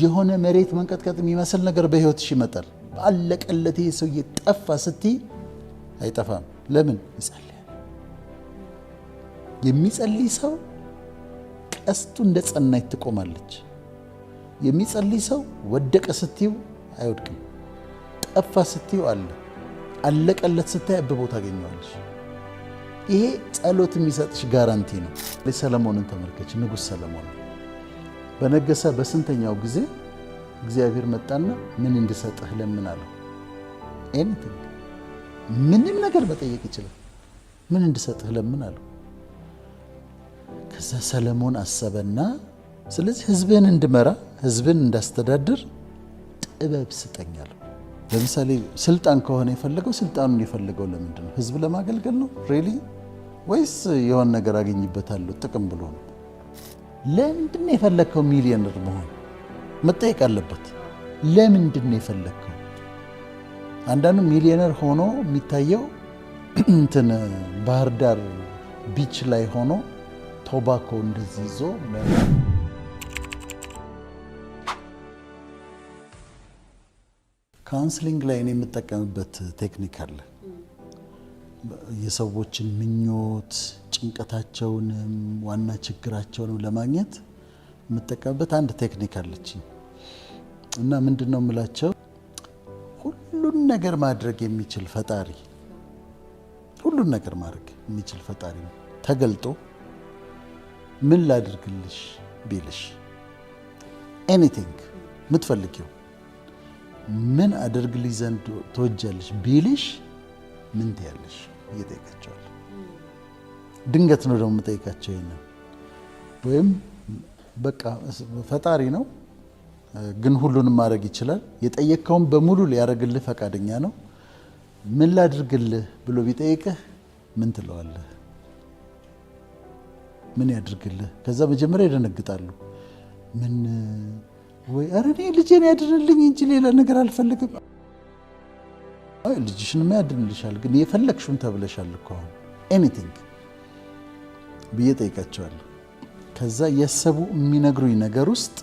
የሆነ መሬት መንቀጥቀጥ የሚመስል ነገር በህይወትሽ ይመጣል አለቀለት ይሄ ሰው ይጠፋ ስትይ አይጠፋም ለምን ይጸልያል የሚጸልይ ሰው ቀስቱ እንደጸናች ትቆማለች የሚጸልይ ሰው ወደቀ ስትዩ አይወድቅም ጠፋ ስትዩ አለቀለት ስትይ አብቦ ታገኘዋለሽ ይሄ ጸሎት የሚሰጥሽ ጋራንቲ ነው ለሰለሞንን ተመልከች ንጉስ ሰለሞን በነገሰ በስንተኛው ጊዜ እግዚአብሔር መጣና ምን እንድሰጥህ ለምን አለው ኤኒቲንግ ምንም ነገር መጠየቅ ይችላል ምን እንድሰጥህ ለምን አለው ከዛ ሰለሞን አሰበና ስለዚህ ህዝብን እንድመራ ህዝብን እንዳስተዳድር ጥበብ ስጠኝ አለው ለምሳሌ ስልጣን ከሆነ የፈለገው ስልጣኑን የፈለገው ለምንድን ነው ህዝብ ለማገልገል ነው ሪሊ ወይስ የሆነ ነገር አገኝበታለሁ ጥቅም ብሎ ነው ለምንድን ነው የፈለከው ሚሊዮነር መሆን መጠየቅ አለበት ለምንድን ነው የፈለከው አንዳንዱ ሚሊዮነር ሆኖ የሚታየው እንትን ባህር ዳር ቢች ላይ ሆኖ ቶባኮ እንደዚህ ይዞ ካውንስሊንግ ላይ እኔ የምጠቀምበት ቴክኒክ አለ የሰዎችን ምኞት ጭንቀታቸውንም ዋና ችግራቸውንም ለማግኘት የምጠቀምበት አንድ ቴክኒክ አለች እና ምንድነው የምላቸው ሁሉን ነገር ማድረግ የሚችል ፈጣሪ ሁሉን ነገር ማድረግ የሚችል ፈጣሪ ተገልጦ ምን ላድርግልሽ ቢልሽ ኤኒቲንግ ምትፈልጊው ምን አድርግልሽ ዘንድ ተወጃለሽ ቢልሽ ምን ትያለሽ እየጠየቃቸው ድንገት ነው ደግሞ የምጠይቃቸው ይሄን ወይም በቃ ፈጣሪ ነው ግን ሁሉንም ማድረግ ይችላል የጠየቀውን በሙሉ ሊያደርግልህ ፈቃደኛ ነው ምን ላድርግልህ ብሎ ቢጠይቅህ ምን ትለዋለህ ምን ያድርግልህ ከዛ መጀመሪያ ይደነግጣሉ ምን ወይ አረኔ ልጄን ያድርልኝ እንጂ ሌላ ነገር አልፈልግም አይ ልጅሽን ያድርልሻል ግን የፈለክሽውን ተብለሻል እኮ ኤኒቲንግ በየጠይቃቸዋለሁ ከዛ የሰቡ የሚነግሩኝ ነገር ውስጥ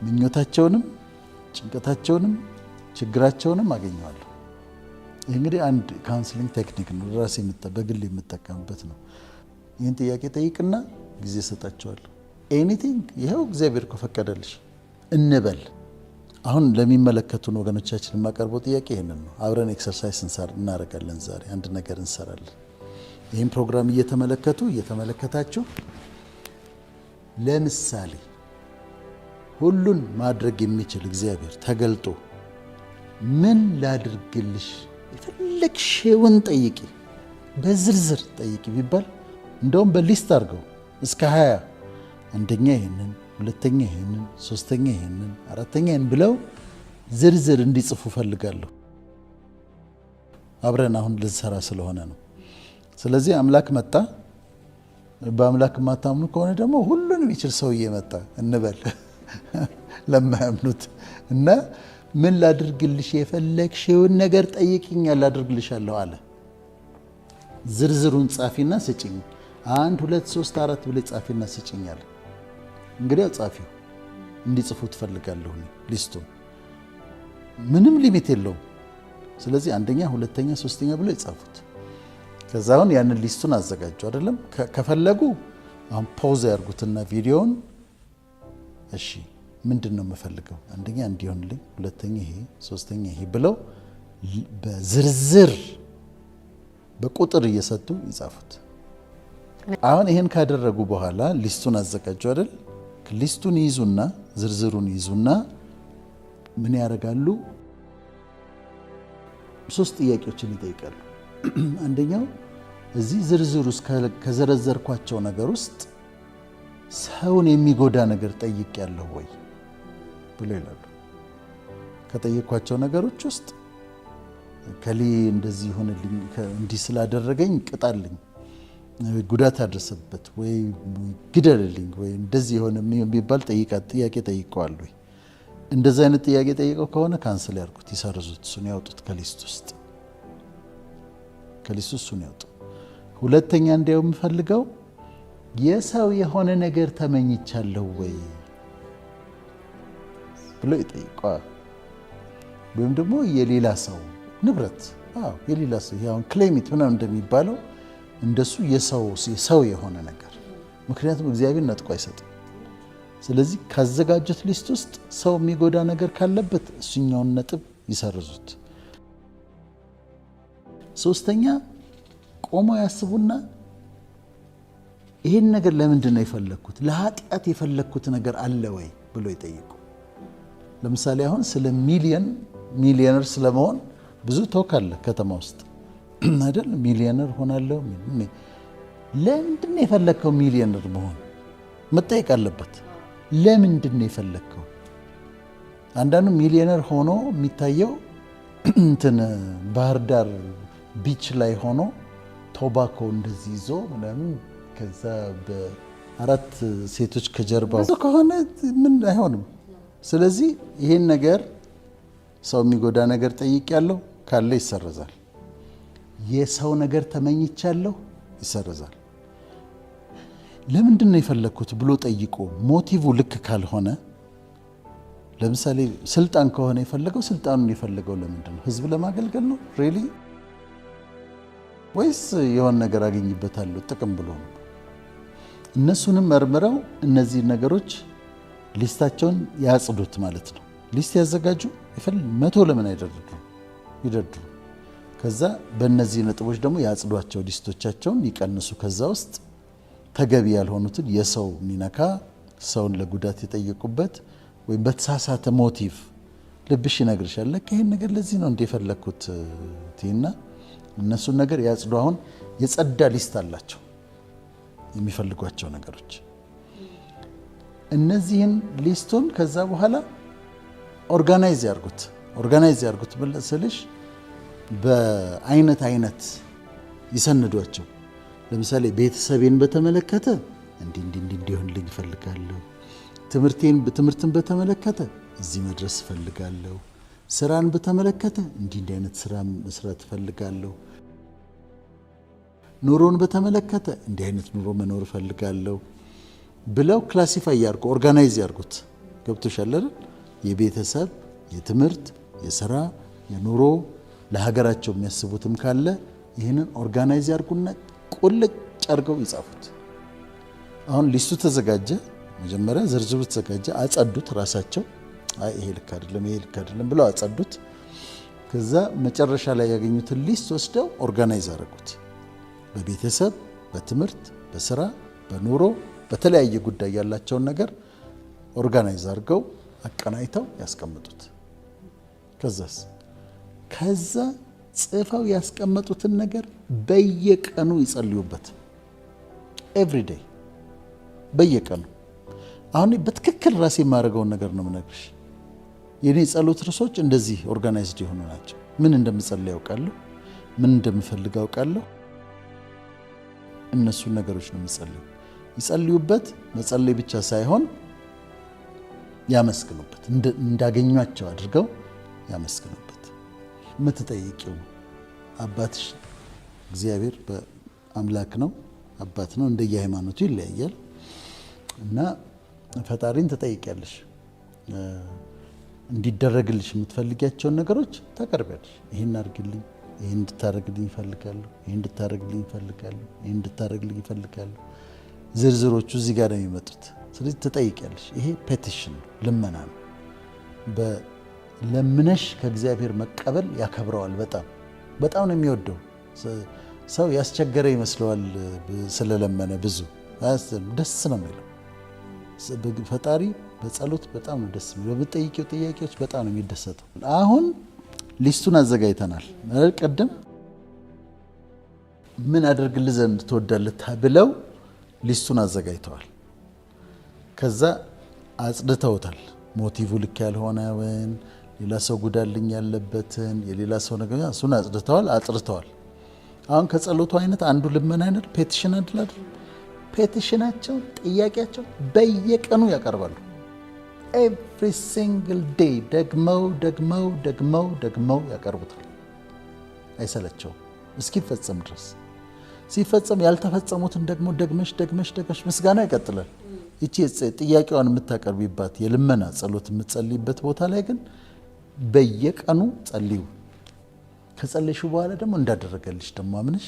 ምኞታቸውንም ጭንቀታቸውንም ችግራቸውንም አገኘዋለሁ ይሄ እንግዲህ አንድ ካውንስሊንግ ቴክኒክ ነው ራሴ በግል የምጠቀምበት ነው ይሄን ጥያቄ ጠይቅና ጊዜ ሰጣቸዋለሁ ኤኒቲንግ ይሄው እግዚአብሔር ከፈቀደልሽ እንበል አሁን ለሚመለከቱን ወገኖቻችን የማቀርበው ጥያቄ ይሄንን ነው አብረን ኤክሰርሳይዝ እናደርጋለን ዛሬ አንድ ነገር እንሰራለን ይሄን ፕሮግራም እየተመለከታችሁ ለምሳሌ ሁሉን ማድረግ የሚችል እግዚአብሔር ተገልጦ ምን ላድርግልሽ የፈለግሽውን ጠይቂ በዝርዝር ጠይቂ ቢባል እንደውም በሊስት አድርገው እስከ 20 አንደኛ ይሄንን ሁለተኛ ይሄንን ሶስተኛ ይሄንን አራተኛ ይሄን ብለው ዝርዝር እንዲጽፉ ፈልጋለሁ አብረን አሁን ልንሰራ ስለሆነ ነው ስለዚህ አምላክ መጣ በአምላክ ማታምኑ ከሆነ ደግሞ ሁሉንም ይችል ሰው እየመጣ እንበል ለማያምኑት እና ምን ላድርግልሽ የፈለግሽውን ነገር ጠይቂኛል ላድርግልሻለሁ አለ ዝርዝሩን ጻፊና ስጪኝ 1 2 3 4 ብለ ጻፊና ስጪኝ አለ እንግዲህ ጻፊው እንዲጽፉ ትፈልጋለሁ ሊስቱ ምንም ሊሚት የለውም ስለዚህ አንደኛ ሁለተኛ ሶስተኛ ብለ ይጻፉት ከዛውን ያንን ሊስቱን አዘጋጁ አይደለም ከፈለጉ አሁን ፖዝ ያርጉትና ቪዲዮውን እሺ ምንድነው መፈልገው አንደኛ እንዲሆንልኝ ሁለተኛ ይሄ ሶስተኛ ይሄ ብለው በዝርዝር በቁጥር እየሰጡ ይጻፉት አሁን ይሄን ካደረጉ በኋላ ሊስቱን አዘጋጁ አይደል ሊስቱን ይዙና ዝርዝሩን ይዙና ምን ያደርጋሉ ሶስት ጥያቄዎችን ይጠይቃሉ አንደኛው እዚህ ዝርዝር ውስጥ ከዘረዘርኳቸው ነገር ውስጥ ሰውን የሚጎዳ ነገር ጠይቄያለሁ ወይ ብለው ይላሉ ከጠየኳቸው ነገሮች ውስጥ ከሊ እንደዚህ ሆነልኝ እንዲህ ስላደረገኝ ቅጣልኝ ጉዳት አደረሰበት ወይ ግደልልኝ ወይ እንደዚህ ሆነ የሚባል ጥያቄ ጠይቀዋል ወይ እንደዛ አይነት ጥያቄ ጠይቀው ከሆነ ካንሰል ያርጉት ይሰርዙት እሱን ያውጡት ከሊስት ውስጥ እሱን ያውጡ ሁለተኛ እንደው የምፈልገው የሰው የሆነ ነገር ተመኝቻለሁ ወይ ብሎ ይጠይቀዋል። ወይም ደግሞ የሌላ ሰው ንብረት የሌላ ሰው ያው ክሌሚት ምናምን እንደሚባለው እንደሱ የሰው የሆነ ነገር ምክንያቱም እግዚአብሔር ነጥቆ አይሰጥም። ስለዚህ ካዘጋጁት ሊስት ውስጥ ሰው የሚጎዳ ነገር ካለበት እሱኛውን ነጥብ ይሰርዙት። ሶስተኛ ቆሞ ያስቡና ይሄን ነገር ለምንድን ነው የፈለኩት? ለኃጢአት የፈለኩት ነገር አለ ወይ ብሎ ይጠይቁ። ለምሳሌ አሁን ስለ ሚሊዮነር ስለመሆን ብዙ ቶክ አለ ከተማ ውስጥ አይደል? ሚሊዮነር ሆናለሁ። ለምንድን ነው የፈለከው ሚሊዮነር መሆን? መጠየቅ አለበት። ለምንድን ነው የፈለከው? አንዳንዱ ሚሊዮነር ሆኖ የሚታየው ባህር ዳር ቢች ላይ ሆኖ ቶባኮ እንደዚህ ይዞ ምናምን ከዛ በአራት ሴቶች ከጀርባው ከሆነ ምን አይሆንም። ስለዚህ ይሄን ነገር ሰው የሚጎዳ ነገር ጠይቄያለሁ ካለ ይሰረዛል። የሰው ነገር ተመኝቻለሁ ይሰረዛል። ለምንድን ነው የፈለኩት ብሎ ጠይቆ ሞቲቭ ልክ ካልሆነ ለምሳሌ ስልጣን ከሆነ የፈለገው ስልጣኑን የፈለገው ለምንድን ነው? ህዝብ ለማገልገል ነው ሪሊ ወይስ የሆነ ነገር አገኝበታለሁ ጥቅም ብሎ ነው? እነሱንም መርምረው እነዚህ ነገሮች ሊስታቸውን ያጽዱት ማለት ነው። ሊስት ያዘጋጁ መቶ ለምን ይደርድሩ። ከዛ በእነዚህ ነጥቦች ደግሞ ያጽዷቸው፣ ሊስቶቻቸውን ይቀንሱ። ከዛ ውስጥ ተገቢ ያልሆኑትን የሰው ሚነካ ሰውን ለጉዳት የጠየቁበት ወይም በተሳሳተ ሞቲቭ ልብሽ ይነግርሻል ለካ ይሄን ነገር ለዚህ ነው እንደፈለኩት ቲና እነሱን ነገር ያጽዱ። አሁን የጸዳ ሊስት አላቸው የሚፈልጓቸው ነገሮች። እነዚህን ሊስቱን ከዛ በኋላ ኦርጋናይዝ ያርጉት ብለስልሽ በአይነት ይሰንዷቸው። ለምሳሌ ቤተሰቤን በተመለከተ እንዲሆንልኝ እፈልጋለሁ። ትምህርትን በተመለከተ እዚህ መድረስ እፈልጋለሁ። ስራን በተመለከተ እንዲህ አይነት ስራ መስራት እፈልጋለሁ። ኑሮን በተመለከተ እንዲህ አይነት ኑሮ መኖር እፈልጋለሁ ብለው ክላሲፋይ ያርጉ፣ ኦርጋናይዝ ያርጉት። ገብቶሻል አይደል? የቤተሰብ፣ የትምህርት፣ የስራ፣ የኑሮ ለሀገራቸው የሚያስቡትም ካለ ይህንን ኦርጋናይዝ ያርጉና ቁልጭ አርገው ይጻፉት። አሁን ሊስቱ ተዘጋጀ፣ መጀመሪያ ዝርዝሩ ተዘጋጀ፣ አጸዱት ራሳቸው። ይሄ ልክ አይደለም ብለው አጸዱት። ከዛ መጨረሻ ላይ ያገኙትን ሊስት ወስደው ኦርጋናይዝ አረጉት። በቤተሰብ፣ በትምህርት፣ በስራ፣ በኑሮ በተለያየ ጉዳይ ያላቸውን ነገር ኦርጋናይዝ አድርገው አቀናይተው ያስቀምጡት። ከዛ ጽፈው ያስቀመጡትን ነገር በየቀኑ ይጸልዩበት። ኤቭሪዴይ በየቀኑ። አሁን በትክክል ራሴ የማደርገውን ነገር ነው የምነግርሽ። የኔ ጸሎት ርዕሶች እንደዚህ ኦርጋናይዝድ የሆኑ ናቸው። ምን እንደምጸልይ ያውቃለሁ፣ ምን እንደምፈልግ ያውቃለሁ። እነሱን ነገሮች ነው የምጸልዩ። ይጸልዩበት። መጸለይ ብቻ ሳይሆን ያመስግኑበት። እንዳገኟቸው አድርገው ያመስግኑበት። የምትጠይቂው አባትሽ እግዚአብሔር በአምላክ ነው፣ አባት ነው። እንደየሃይማኖቱ ይለያያል እና ፈጣሪን ትጠይቂያለሽ። እንዲደረግልሽ የምትፈልጊያቸውን ነገሮች ታቀርቢያለሽ። ይሄን አድርግልኝ፣ ይሄን እንድታረግልኝ እፈልጋለሁ፣ ይሄን እንድታረግልኝ እፈልጋለሁ፣ ይሄን እንድታረግልኝ እፈልጋለሁ። ዝርዝሮቹ እዚህ ጋር ነው የሚመጡት። ስለዚህ ትጠይቂያለሽ። ይሄ ፔቲሽን ነው፣ ልመና ነው። ለምነሽ ከእግዚአብሔር መቀበል ያከብረዋል። በጣም ነው የሚወደው። ሰው ያስቸገረ ይመስለዋል ስለለመነ፣ ብዙ ደስ ነው የሚለው ፈጣሪ። በጸሎት በጣም ነው ደስ የሚለው። በምትጠይቂው ጥያቄዎች በጣም ነው የሚደሰተው። አሁን ሊስቱን አዘጋጅተናል። ቀደም ምን አደርግልህ ዘንድ ትወዳለህ ብለው ሊስቱን አዘጋጅተዋል። ከዛ አጽድተውታል። ሞቲቭ ልክ ያልሆነውን ሌላ ሰው ጉዳልኝ ያለበትን የሌላ ሰው ነገር እሱን አጽድተዋል። አሁን ከጸሎቱ አይነት አንዱ ልመና አይነት ፔቲሽን አይደል? ፔቲሽናቸው ጥያቄያቸው በየቀኑ ያቀርባሉ። ኤቭሪ ሲንግል ዴይ ደግመው ያቀርቡታል። አይሰለቸውም እስኪፈጸም ድረስ። ሲፈጸም ያልተፈጸሙትን ደግሞ ደግመሽ ምስጋና ይቀጥላል። እቺ ጥያቄዋን የምታቀርቢባት የልመና ጸሎት የምትጸልይበት ቦታ ላይ ግን በየቀኑ ጸልዩ። ከጸለይሽ በኋላ ደግሞ እንዳደረገልሽ ደግሞ አምነሽ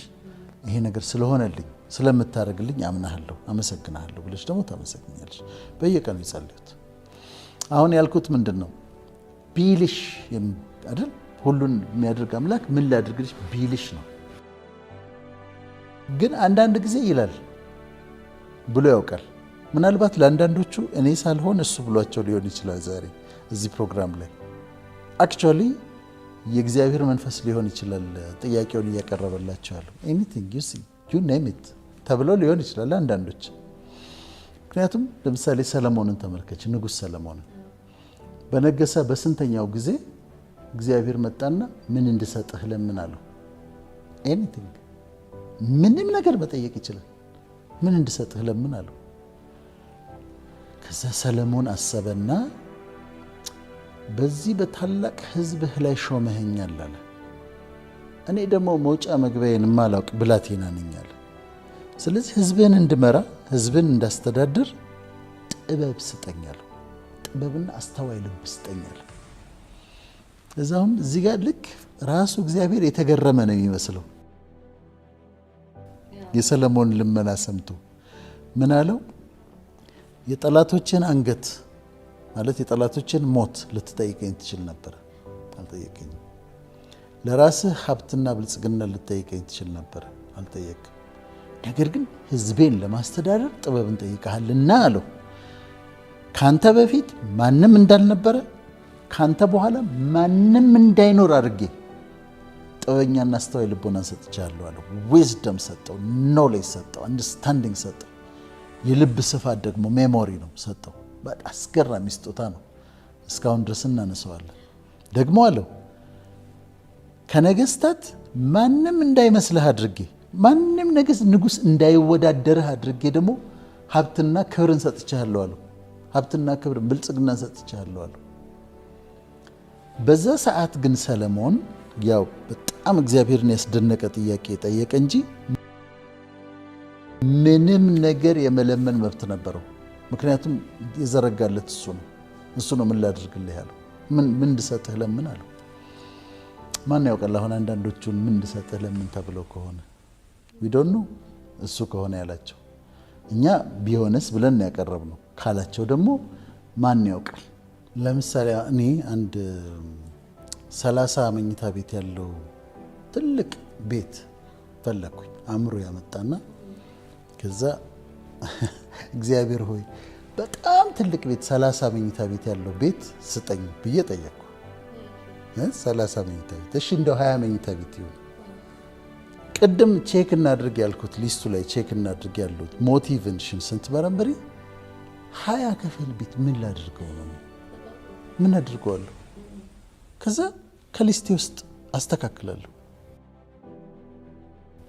ይሄ ነገር ስለሆነልኝ ስለምታደርግልኝ አምናለሁ አመሰግናለሁ ብለሽ ደግሞ ታመሰግኛለሽ። በየቀኑ ይጸልዩት። አሁን ያልኩት ምንድነው ቢልሽ አይደል? ሁሉን የሚያደርግ አምላክ ምን ላድርግልሽ ቢልሽ ነው። ግን አንዳንድ ጊዜ ይላል ብሎ ያውቃል። ምናልባት ለአንዳንዶቹ እኔ ሳልሆን እሱ ብሏቸው ሊሆን ይችላል። ዛሬ እዚህ ፕሮግራም ላይ አክቹዋሊ የእግዚአብሔር መንፈስ ሊሆን ይችላል ጥያቄውን እያቀረበላቸው ያለው ኤኒቲንግ ዩ ኔም ኢት ተብሎ ሊሆን ይችላል አንዳንዶች። ምክንያቱም ለምሳሌ ሰለሞንን ተመልከች። ንጉሥ ሰለሞንን በነገሰ በስንተኛው ጊዜ እግዚአብሔር መጣና ምን እንድሰጥህ ለምን አለው። ኤኒቲንግ ምንም ነገር መጠየቅ ይችላል። ምን እንድሰጥህ ለምን አለው። ከዛ ሰለሞን አሰበና በዚህ በታላቅ ሕዝብህ ላይ ሾመኸኛል አለ። እኔ ደግሞ መውጫ መግቢያዬን የማላውቅ ብላቴና ነኝ አለ። ስለዚህ ሕዝብህን እንድመራ ሕዝብን እንዳስተዳድር ጥበብ ስጠኝ አለው። ጥበብና አስተዋይ ልብ ስጠኝ አለ። እዛውም እዚህ ጋር ልክ ራሱ እግዚአብሔር የተገረመ ነው የሚመስለው። የሰለሞን ልመና ሰምቶ ምን አለው? የጠላቶችን አንገት ማለት የጠላቶችን ሞት ልትጠይቀኝ ትችል ነበር፣ አልጠየቀኝም። ለራስህ ሀብትና ብልጽግና ልትጠይቀኝ ትችል ነበር፣ አልጠየቅም። ነገር ግን ሕዝቤን ለማስተዳደር ጥበብን ጠይቀሃልና አለው። ካንተ በፊት ማንም እንዳልነበረ ካንተ በኋላ ማንም እንዳይኖር አድርጌ ጥበበኛና አስተዋይ ልቦናን ሰጥቻለሁ አለው። ዊዝደም ሰጠው፣ ኖሌጅ ሰጠው፣ አንደርስታንዲንግ ሰጠው። የልብ ስፋት ደግሞ ሜሞሪ ነው ሰጠው። በጣም አስገራሚ ስጦታ ነው። እስካሁን ድረስ እናነሳዋለን። ደግሞ አለው ከነገስታት ማንም እንዳይመስልህ አድርጌ ማንም ንጉስ እንዳይወዳደርህ አድርጌ ደግሞ ሀብትና ክብርን ሰጥቻለሁ አለው። ሀብትና ክብርን ብልጽግናን ሰጥቻለሁ አለው። በዛ ሰዓት ግን ሰለሞን ያው በጣም እግዚአብሔርን ያስደነቀ ጥያቄ ጠየቀ እንጂ ምንም ነገር የመለመን መብት ነበረው። ምክንያቱም የዘረጋለት እሱ ነው ምን ላድርግልህ ያለው። ምን እንድሰጥህ ለምን አለው። ማን ያውቃል? አሁን አንዳንዶቹን ምን እንድሰጥህ ለምን ተብለው ከሆነ ዊዶኑ እሱ ከሆነ ያላቸው እኛ ቢሆንስ ብለን ያቀረብነው ካላቸው ደግሞ ማን ያውቃል? ለምሳሌ እኔ አንድ 30 መኝታ ቤት ያለው ትልቅ ቤት ፈለኩኝ። አእምሮ ያመጣና ከዛ እግዚአብሔር ሆይ በጣም ትልቅ ቤት 30 መኝታ ቤት ያለው ቤት ስጠኝ ብዬ ጠየቅኩ። 30 መኝታ ቤት እሺ፣ እንደው 20 መኝታ ቤት ይሁን። ቅድም ቼክ እናድርግ ያልኩት ሊስቱ ላይ ቼክ እናድርግ ያሉት ሞቲቬሽን ስንት መረምሪ 20 ክፍል ቤት ምን ላድርገው ነው? ምን አድርገዋለሁ? ከዛ ከሊስቴ ውስጥ አስተካክላለሁ።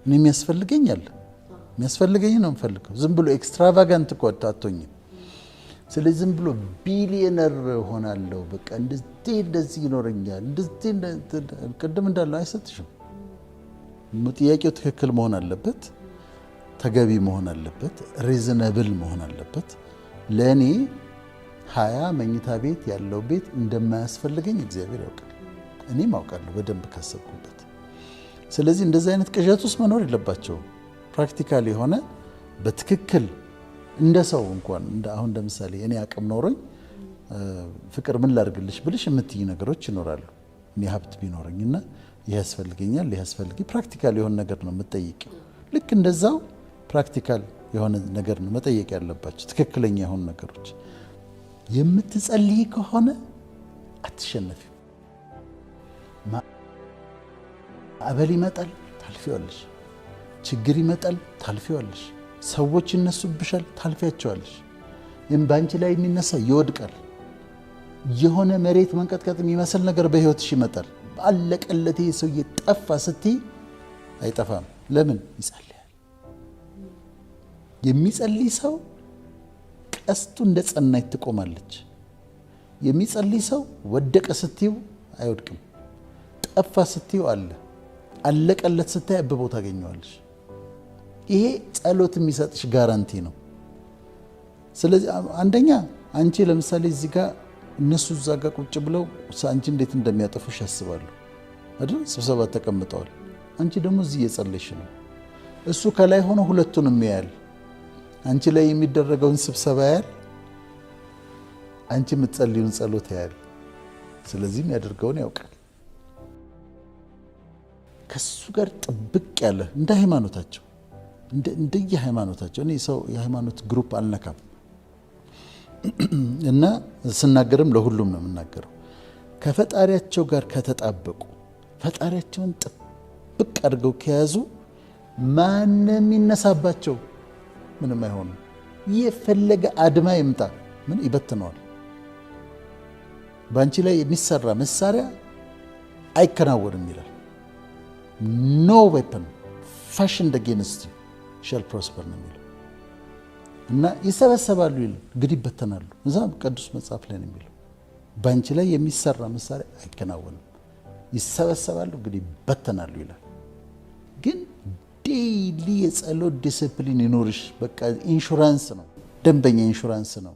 እኔ የሚያስፈልገኝ ነው የምፈልገው። ዝም ብሎ ኤክስትራቫጋንት እኮ አትሆኝም። ስለዚህ ዝም ብሎ ቢሊየነር ሆናለሁ በቃ እንደዚህ ይኖረኛል ቅድም እንዳለው አይሰጥሽም። ጥያቄው ትክክል መሆን አለበት፣ ተገቢ መሆን አለበት፣ ሪዝነብል መሆን አለበት። ለእኔ 20 መኝታ ቤት ያለው ቤት እንደማያስፈልገኝ እግዚአብሔር ያውቃል፣ እኔም አውቃለሁ በደንብ ካሰብኩበት። ስለዚህ እንደዚህ አይነት ቅዠት ውስጥ መኖር የለባቸውም። ፕራክቲካል የሆነ በትክክል እንደ ሰው እንኳን አሁን ለምሳሌ እኔ አቅም ኖሮኝ ፍቅር ምን ላድርግልሽ ብልሽ የምትይ ነገሮች ይኖራሉ። እኔ ሀብት ቢኖረኝና ይህ ያስፈልገኛል ይህ ያስፈልጊ ፕራክቲካል የሆነ ነገር ነው የምጠይቀው። ልክ እንደዛው ፕራክቲካል የሆነ ነገር ነው መጠየቅ ያለባቸው፣ ትክክለኛ የሆኑ ነገሮች። የምትጸልይ ከሆነ አትሸነፊም። ማዕበል ይመጣል ታልፊዋለሽ፣ ችግር ይመጣል ታልፊዋለሽ፣ ሰዎች ይነሱብሻል ታልፊያቸዋለሽ። በአንቺ ላይ የሚነሳ ይወድቃል። የሆነ መሬት መንቀጥቀጥ የሚመስል ነገር በህይወትሽ ይመጣል። አለቀለት ይሄ ሰውዬ ጠፋ ስትይ አይጠፋም። ለምን? ይጸልያል። የሚጸልይ ሰው ቀስቱ እንደ ጸናች ትቆማለች። የሚጸልይ ሰው ወደቀ ስትዩ አይወድቅም። ጠፋ ስትዩ አለ፣ አለቀለት ስታይ አብቦ ታገኘዋለሽ። ይሄ ጸሎት የሚሰጥሽ ጋራንቲ ነው። ስለዚህ አንደኛ አንቺ ለምሳሌ እዚህ ጋር እነሱ እዛ ጋር ቁጭ ብለው አንቺ እንዴት እንደሚያጠፉሽ ያስባሉ አይደል? ስብሰባ ተቀምጠዋል። አንቺ ደግሞ እዚህ እየጸለይሽ ነው። እሱ ከላይ ሆኖ ሁለቱንም ያያል። አንቺ ላይ የሚደረገውን ስብሰባ ያያል፣ አንቺ የምትጸልዩን ጸሎት ያያል። ስለዚህም ያደርገውን ያውቃል። ከሱ ጋር ጥብቅ ያለ እንደ ሃይማኖታቸው እንደየ ሃይማኖታቸው እኔ ሰው የሃይማኖት ግሩፕ አልነካም እና ስናገርም ለሁሉም ነው የምናገረው። ከፈጣሪያቸው ጋር ከተጣበቁ ፈጣሪያቸውን ጥብቅ አድርገው ከያዙ ማንም ይነሳባቸው ምንም አይሆንም። የፈለገ አድማ ይምጣ ምን ይበትነዋል። በአንቺ ላይ የሚሰራ መሳሪያ አይከናወንም ይላል። ኖ ዌፐን ፋሽንድ አጌንስት ዩ ሻል ፕሮስፐር ነው የሚለው እና ይሰበሰባሉ ይላል፣ እንግዲህ ይበተናሉ። እዛ ቅዱስ መጽሐፍ ላይ ነው የሚለው በአንቺ ላይ የሚሰራ መሳሪያ አይከናወንም፣ ይሰበሰባሉ፣ እንግዲህ ይበተናሉ ይላል። ግን ዴይሊ የጸሎት ዲስፕሊን ይኖርሽ። በቃ ኢንሹራንስ ነው፣ ደንበኛ ኢንሹራንስ ነው።